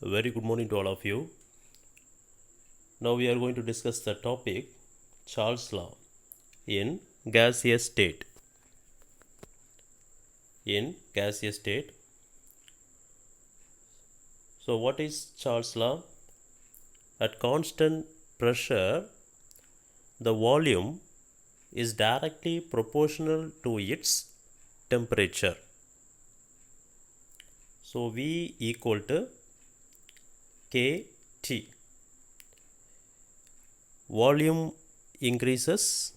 A very good morning to all of you. Now we are going to discuss the topic Charles' law in gaseous state. In gaseous state. So what is Charles' law? At constant pressure, the volume is directly proportional to its temperature. So V equal to KT. Volume increases,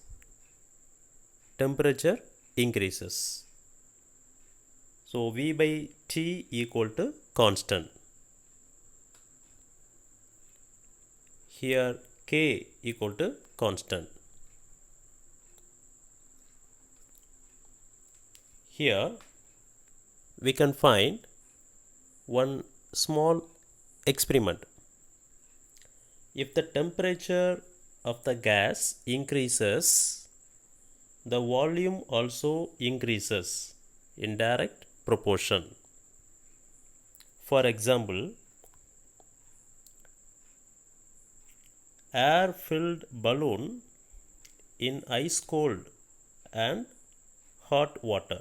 temperature increases. So V by T equal to constant. Here K equal to constant. Here we can find one small experiment. If the temperature of the gas increases, the volume also increases in direct proportion. For example, air-filled balloon in ice cold and hot water.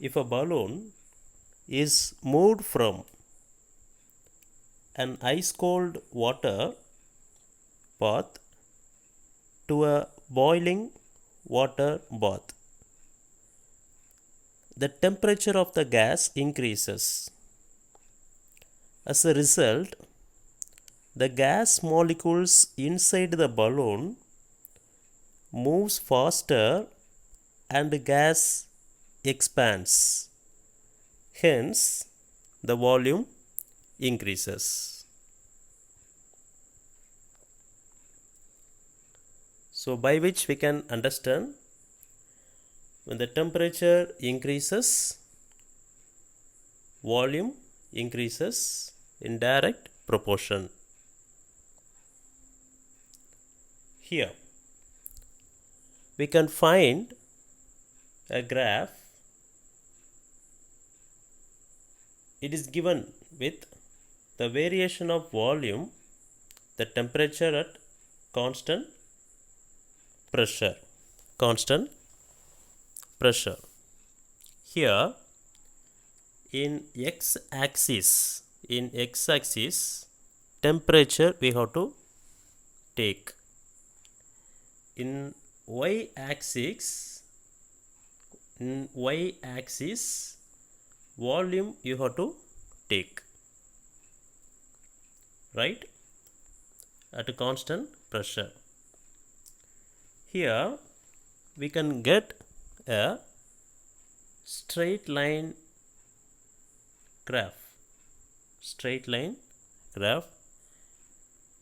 If a balloon is moved from an ice cold water bath to a boiling water bath, the temperature of the gas increases. As a result, the gas molecules inside the balloon moves faster and the gas expands. Hence, the volume increases. So, by which we can understand when the temperature increases, volume increases in direct proportion. Here, we can find a graph. It is given with the variation of volume, the temperature at constant pressure. Here in x-axis, temperature we have to take. In y-axis, volume you have to take, right, at a constant pressure. Here we can get a straight line graph.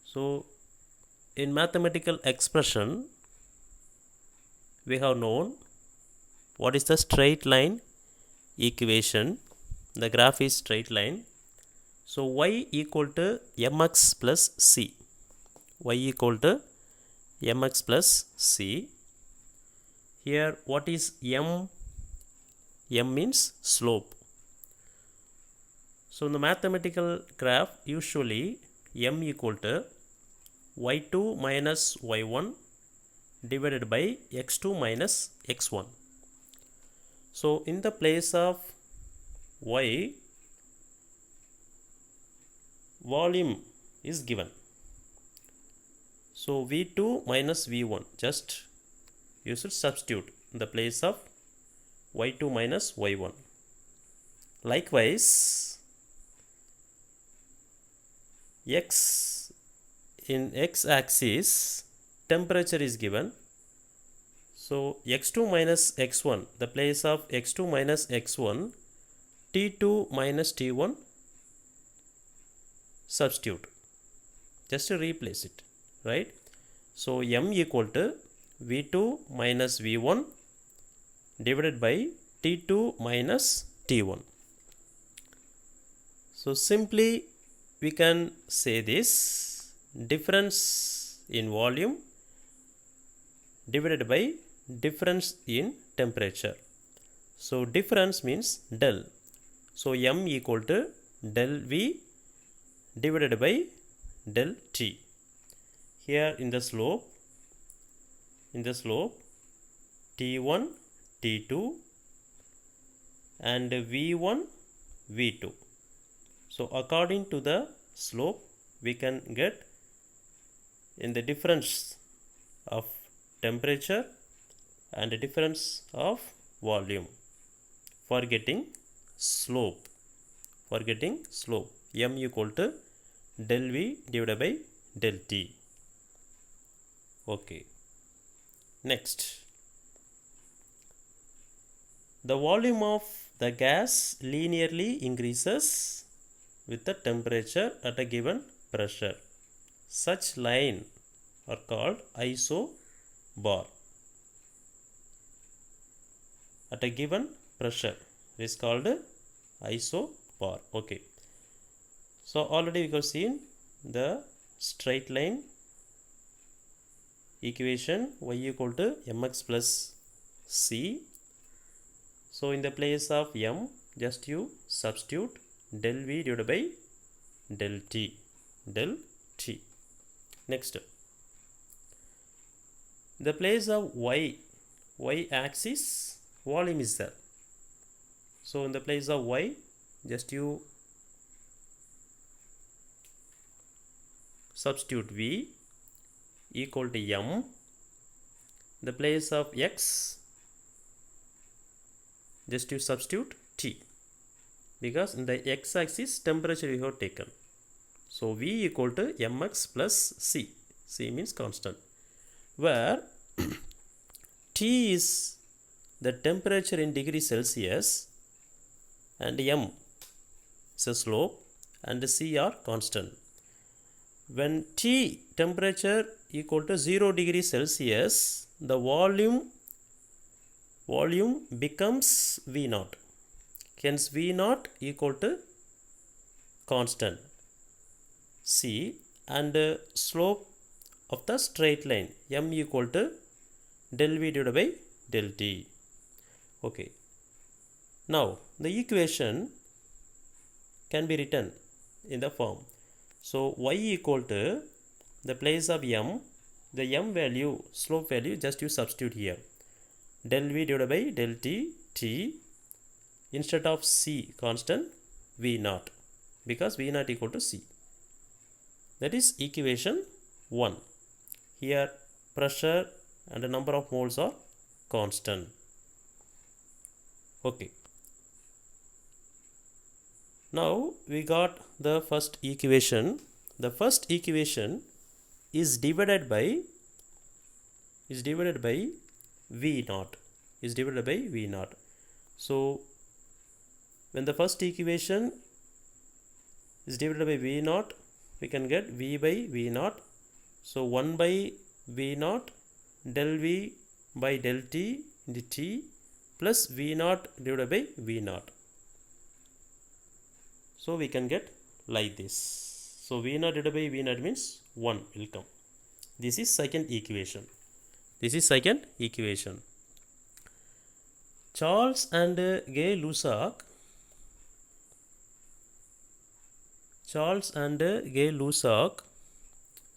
So in mathematical expression we have known what is the straight line equation. The graph is straight line. So y equal to mx plus c. Here what is m? M means slope. So in the mathematical graph, usually m equal to y2 minus y1 divided by x2 minus x1. So in the place of y, volume is given. So V2 minus V1, just you should substitute in the place of y2 minus y1. Likewise, x in x-axis temperature is given. So x2 minus x1, the place of x2 minus x1, T2 minus T1, substitute, just to replace it, right? So m equal to V2 minus V1 divided by T2 minus T1. So simply we can say this: difference in volume divided by difference in temperature. So difference means del. So m equal to del v divided by del t. Here in the slope t1 t2 and v1 v2. So according to the slope we can get in the difference of temperature and the difference of volume for getting slope. M equal to del v divided by del t. Okay. Next, the volume of the gas linearly increases with the temperature at a given pressure. Such line are called isobar. At a given pressure is called isobar. Okay. So already we have seen the straight line equation y equal to mx plus c. So in the place of m, just you substitute del v divided by del t. Next, the place of y axis volume is there. So in the place of y, just you substitute v equal to m. The place of x, just you substitute t, because in the x axis temperature we have taken. So v equal to mx plus c. C means constant, where T is the temperature in degree Celsius and m is a slope and c are constant. When T temperature equal to 0 degree Celsius, the volume becomes V0. Hence V0 equal to constant C, and slope of the straight line m equal to del v divided by del t. Okay. Now the equation can be written in the form. So y equal to the place of m, the m value, slope value, just you substitute here. Del v divided by del t, t, instead of c constant, v0, because v0 equal to c. That is equation 1. Here pressure and the number of moles are constant. Okay. Now we got the first equation. The first equation is divided by V0. So when the first equation is divided by V0, we can get V by V0. So 1 by V0 del V by del T into T plus V0 divided by V0. So we can get like this. So V0 divided by V0 means 1 will come. This is second equation. Charles and Gay-Lussac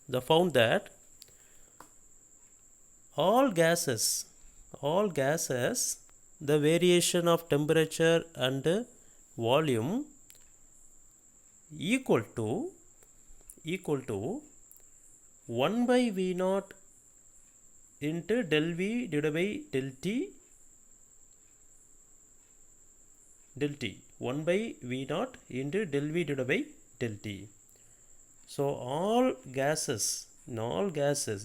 they found that all gases, the variation of temperature and volume equal to 1 by V0 into del V divided by del T. 1 by V0 into del V divided by del T. So all gases,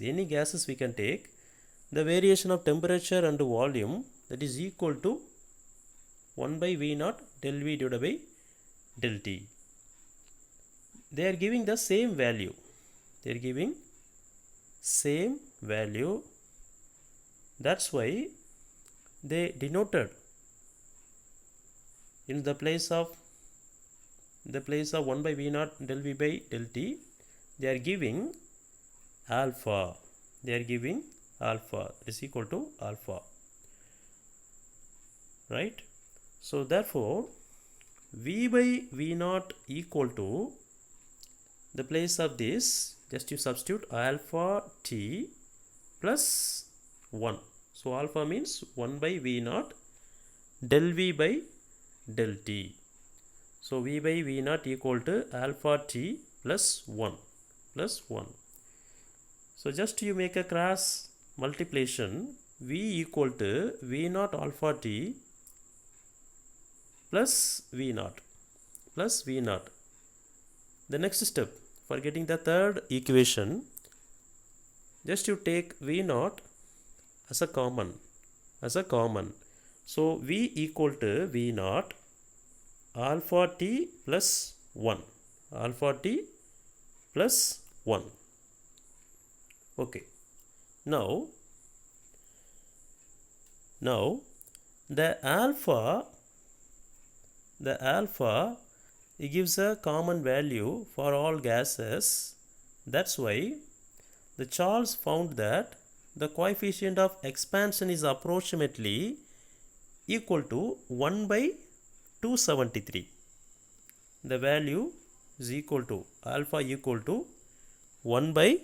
any gases we can take, the variation of temperature and volume, that is equal to 1 by V0 del V divided by del T. They are giving the same value. That's why they denoted in the place of 1 by V0 del V by del T, they are giving alpha. It is equal to alpha. Right? So therefore V by V naught equal to, the place of this, just you substitute alpha t plus 1. So alpha means 1 by V naught del V by del t. So V by V naught equal to alpha t plus 1 plus 1. So just you make a cross multiplication, V equal to V naught alpha t plus V naught plus V naught. The next step, for getting the third equation, just you take V naught as a common. So V equal to V naught alpha t plus 1. Alpha t plus 1. Okay. Now the alpha it gives a common value for all gases. That's why the Charles found that the coefficient of expansion is approximately equal to 1 by 273. The value is equal to alpha equal to 1 by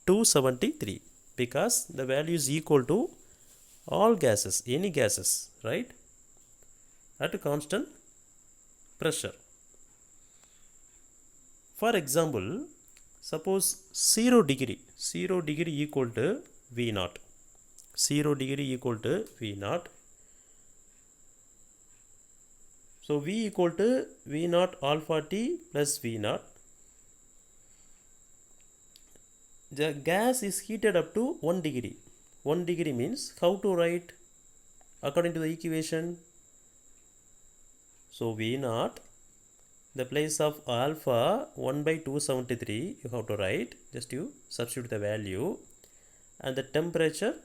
273 because the value is equal to all gases, any gases, right, at a constant pressure. For example, suppose 0 degree equal to V naught. 0 degree equal to V naught. So V equal to V naught alpha t plus V naught. The gas is heated up to 1 degree. 1 degree means how to write according to the equation? So V naught, the place of alpha 1 by 273 you have to write, just you substitute the value, and the temperature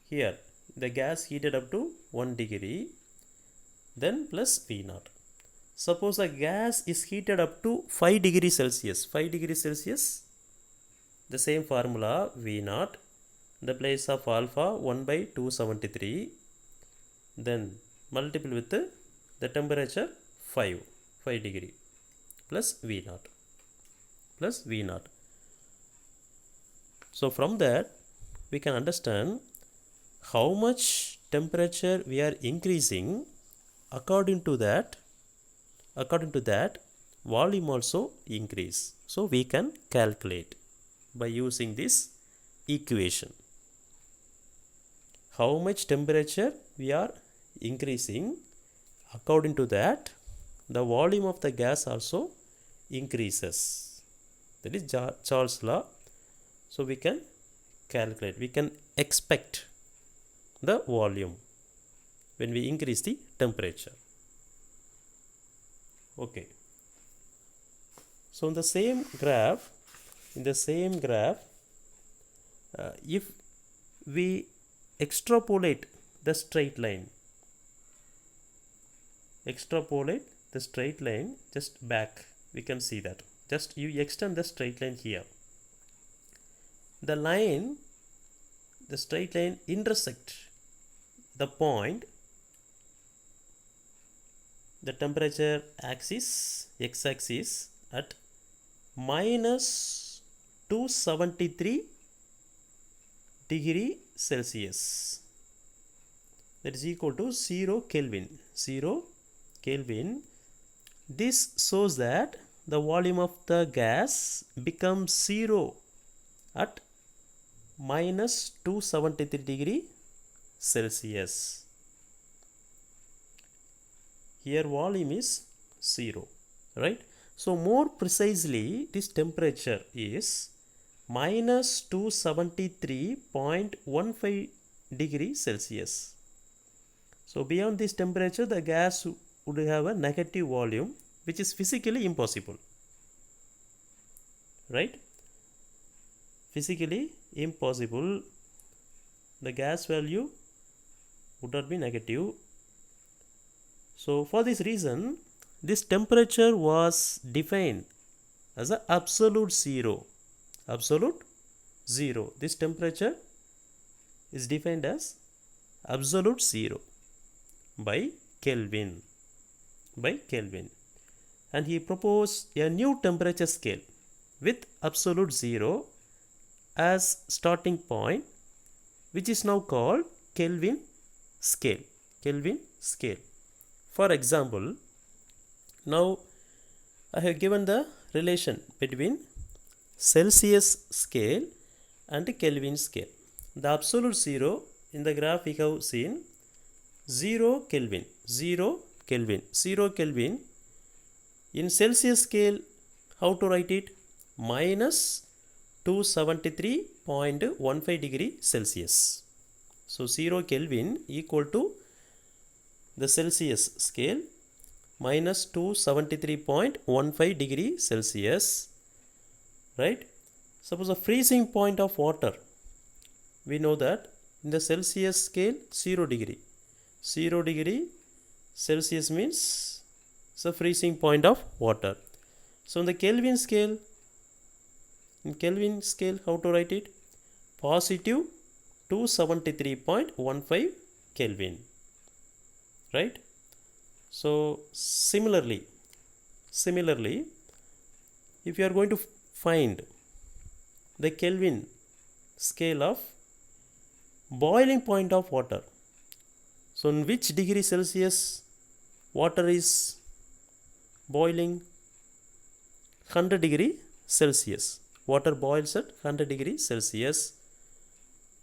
here, the gas heated up to 1 degree, then plus V naught. Suppose the gas is heated up to 5 degrees Celsius, the same formula V naught, the place of alpha 1 by 273, then multiple with the temperature 5 degree plus V naught. So from that we can understand how much temperature we are increasing. According to that volume also increase. So we can calculate by using this equation. How much temperature we are increasing, according to that the volume of the gas also increases. That is Charles' law. So we can calculate, we can expect the volume when we increase the temperature. Okay. So in the same graph, if we extrapolate the straight line, just back, we can see that. Just you extend the straight line here. The straight line intersect the point, the temperature axis, x-axis, at minus 273 degree Celsius. That is equal to 0 Kelvin. This shows that the volume of the gas becomes 0 at minus 273 degree Celsius. Here volume is 0, right? So more precisely this temperature is minus 273.15 degree Celsius. So beyond this temperature the gas would have a negative volume, which is physically impossible, right? Physically impossible. The gas value would not be negative. So for this reason this temperature was defined as an absolute zero. This temperature is defined as absolute zero by Kelvin. by Kelvin. And he proposed a new temperature scale with absolute zero as starting point, which is now called Kelvin scale. Kelvin scale. For example, now I have given the relation between Celsius scale and Kelvin scale. The absolute zero in the graph we have seen 0 Kelvin, 0 Kelvin, 0 Kelvin. In Celsius scale, how to write it? Minus 273.15 degree Celsius. So 0 Kelvin equal to the Celsius scale minus 273.15 degree Celsius, right? Suppose a freezing point of water, we know that in the Celsius scale 0 degree Celsius means the freezing point of water. So in the Kelvin scale, how to write it? Positive 273.15 Kelvin, right? So similarly, if you are going to find the Kelvin scale of boiling point of water, so in which degree Celsius water is boiling? 100 degree Celsius. Water boils at 100 degree Celsius.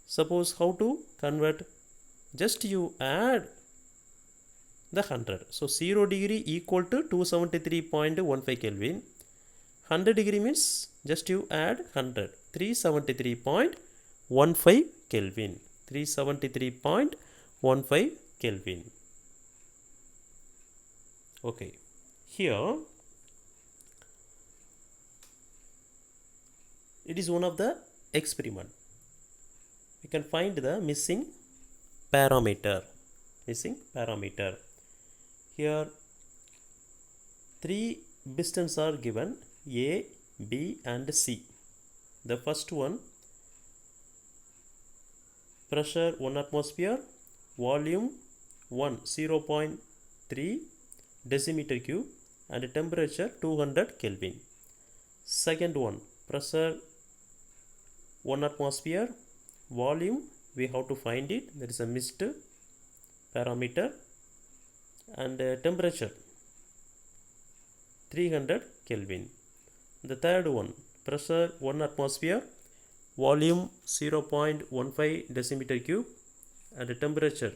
Suppose how to convert? Just you add the 100. So 0 degree equal to 273.15 Kelvin. 100 degree means just you add 100. 373.15 Kelvin. 373.15 Kelvin. Okay. Here it is one of the experiment. We can find the missing parameter. Here 3 pistons are given, A, B and C. The first one, pressure 1 atmosphere, volume 0.3 decimeter cube and temperature 200 Kelvin. Second one, pressure 1 atmosphere, volume we have to find it, there is a missed parameter, and temperature 300 Kelvin. The third one, pressure 1 atmosphere, volume 0.15 decimeter cube and temperature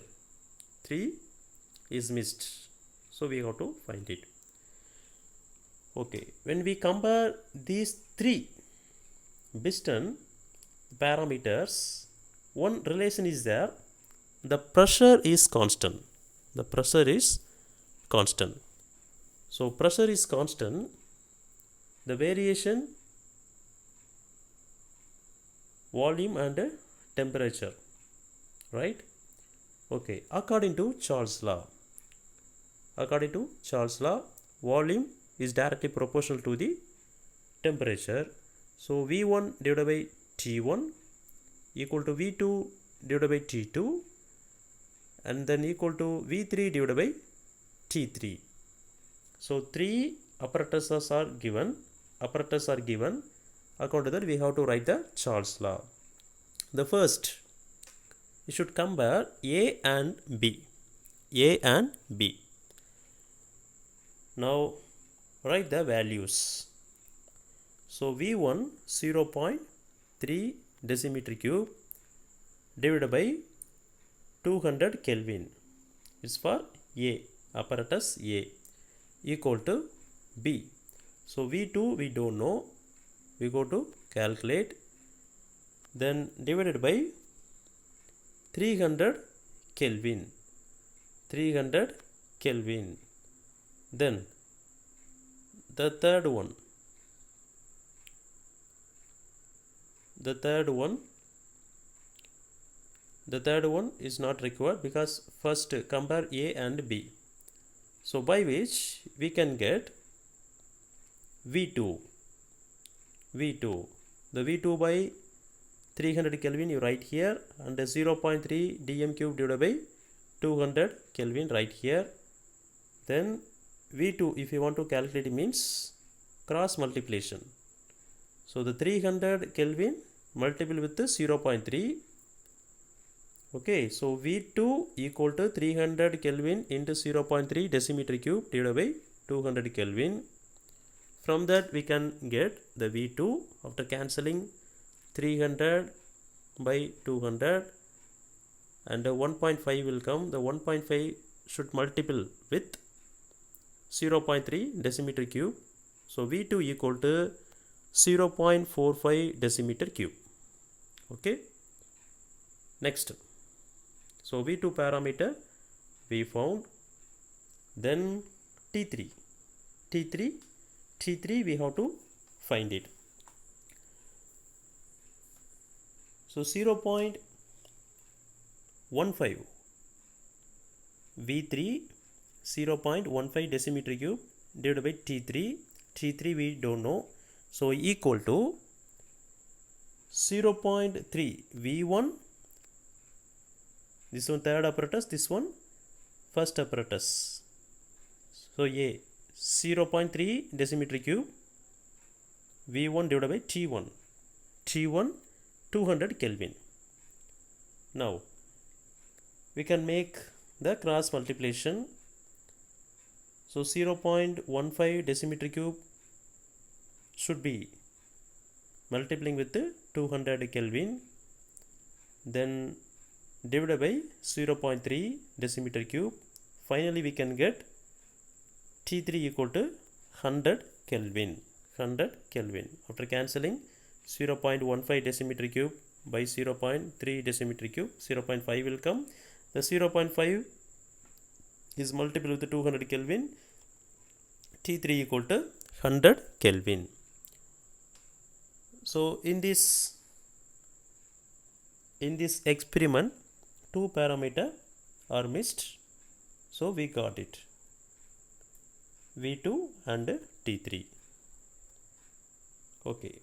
3 is missed. So we have to find it. Okay, when we compare these 3 piston parameters, one relation is there. The pressure is constant. So pressure is constant. The variation, volume and temperature, right? Okay, according to Charles' law, volume is directly proportional to the temperature. So V1 divided by T1 equal to V2 divided by T2 and then equal to V3 divided by T3. So 3 apparatuses are given. According to that, we have to write the Charles' law. The first, you should compare A and B. Now write the values. So V1 0.3 decimeter cube divided by 200 Kelvin is for A, apparatus A, equal to B. So V2 we don't know, we go to calculate, then divided by 300 Kelvin. Then the third one is not required because first compare A and B. So by which we can get V2. The V2 by 300 Kelvin you write here and 0.3 dm cube divided by 200 Kelvin right here. Then V2, if you want to calculate, it means cross multiplication. So the 300 Kelvin multiple with the 0.3. Okay, so V2 equal to 300 Kelvin into 0.3 decimeter cube divided by 200 Kelvin. From that we can get the V2 after cancelling 300 by 200, and 1.5 will come. The 1.5 should multiple with 0.3 decimeter cube. So V2 equal to 0.45 decimeter cube. Okay. Next. So V2 parameter we found. Then T3 we have to find it. So 0.15 V3 0.15 decimeter cube divided by T3 we don't know, so equal to 0.3 V1, this one third apparatus, this one first apparatus. So A 0.3 decimeter cube V1 divided by T1 200 Kelvin. Now we can make the cross multiplication. So 0.15 decimeter cube should be multiplying with 200 Kelvin, then divided by 0.3 decimeter cube. Finally we can get T3 equal to 100 Kelvin. After cancelling 0.15 decimeter cube by 0.3 decimeter cube, 0.5 will come. The 0.5 is multiple with 200 Kelvin. T3 equal to 100 Kelvin. So in this experiment, two parameters are missed. So we got it, V2 and T3. Okay.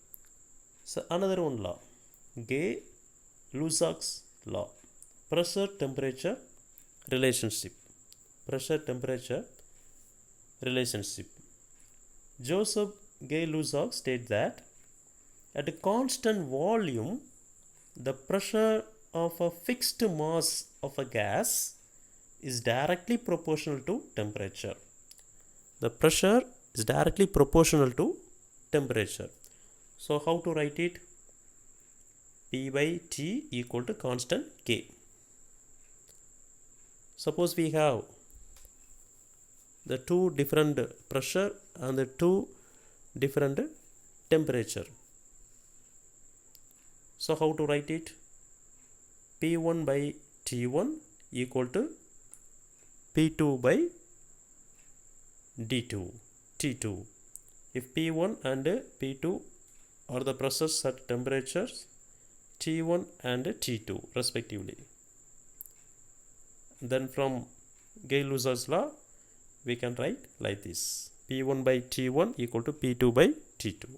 So another one law, Gay-Lussac's law, pressure temperature relationship. Joseph Gay-Lussac states that at a constant volume, the pressure of a fixed mass of a gas is directly proportional to temperature. The pressure is directly proportional to temperature. So how to write it? P by T equal to constant K. Suppose we have the two different pressure and the two different temperature. So how to write it? P1 by T1 equal to P2 by D2 T2. If P1 and P2 are the pressures at temperatures T1 and T2 respectively, then from Gay-Lussac's law we can write like this: P1 by T1 equal to P2 by T2.